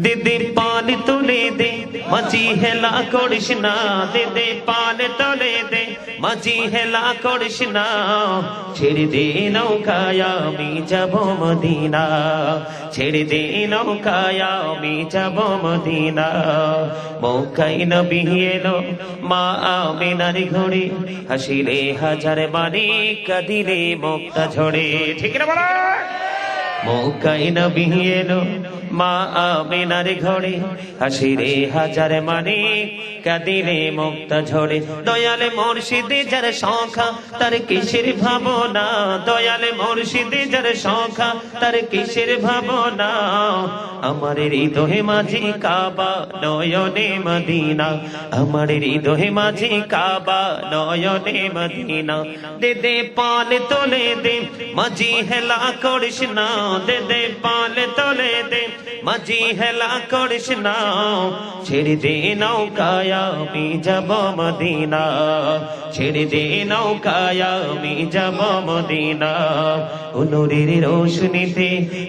दे दे पाल तुले दे माझी हेला करिस ना दे दे पाल तुले दे माझी हेला करिस ना ছেড়ে দে নৌকায় আমি যাব মদিনা ছেড়ে দে নৌকায় আমি যাব মদিনা মক্কায় নবী এলো মা আমিনার ঘরে হাসিলে হাজার বাণী কাঁদিলে মুক্তা ঝরে ঠিক না বলো মক্কায় নবী এলো মা আমিনার ঘরে হাসিলে হাজার বাণী কাঁদিলে মুক্তা ঝরে দয়ালে মুর্শিদ যার সংখ্যা তার কিসের ভাবনা দয়ালে মুর্শিদ যার সংখ্যা তার কিসের ভাবনা আমার হৃদয়ে মাঝে কাবা নয়নে মদিনা আমার হৃদয়ে মাঝে কাবা নয়নে মদিনা দে দে পাল তোলে দে মাঝি হেলা করিস না দে দে পাল তোলে দে মাঝি হেলা করিস না ছেড়ে দে নৌকায় আমি যাব মদিনা ছেড়ে দে নৌকায় আমি যাব মদিনা নূরের রোশনীতে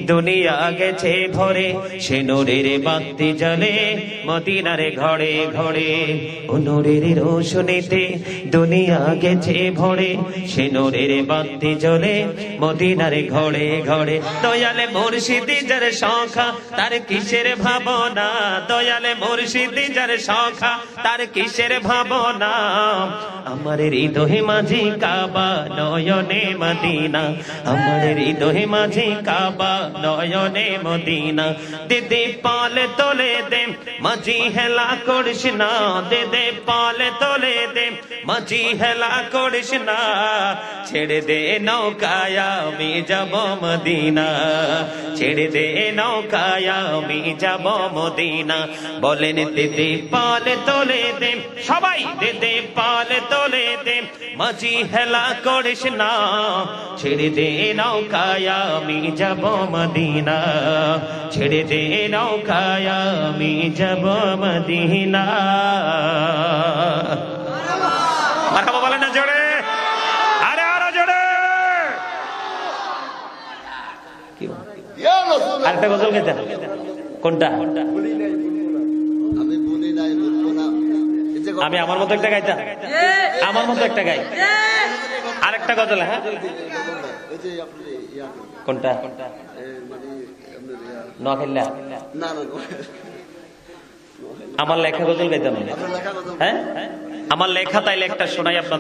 দুনিয়া গেছে ভরে সে নূরের বাতি জ্বলে মদিনার ঘরে ঘরে নূরের রোশনীতে দুনিয়া গেছে ভরে সে নূরের বাতি জ্বলে মদিনার ঘরে ঘরে দয়ালে মুর্শিদ যার সংখ্যা তার কিসের ভাবনা দয়ালে মুর্শিদ যার সংখ্যা তার কিসের ভাবনা আমার হৃদয়ে মাঝে কাবা নয়নে মদিনা আমার হৃদয়ে মাঝে কাবা নয়নে মদিনা দে দে পাল তোলে দে মাঝি হেলা করিস না দে দে পাল তোলে দে মাঝি হেলা করিস না ছেড়ে দে নৌকায় আমি যাব মদিনা ছেড়ে দে নৌকায় আমি যাব মদিনা বলেন দে দে পাল তোলে দে সবাই দে দে পাল তোলে দে মাঝি হেলা করিস না ছেড়ে দে নৌকায় আমি যাব মদিনা ছেড়ে দে নৌকায় আমি যাব মদিনা মারহাবা বলেন না জোরে আরে আরো জোরে আরেকটা গজল গাইতে কোনটা আমি আমার মতো একটা গাইতাম আমার মতো একটা গাই আরেকটা গজল হ্যাঁ কোনটা নোয়াখাইলা আমার লেখা গজল গাইতাম হ্যাঁ আমার লেখা তাইলে একটা শোনাই আপনাদের।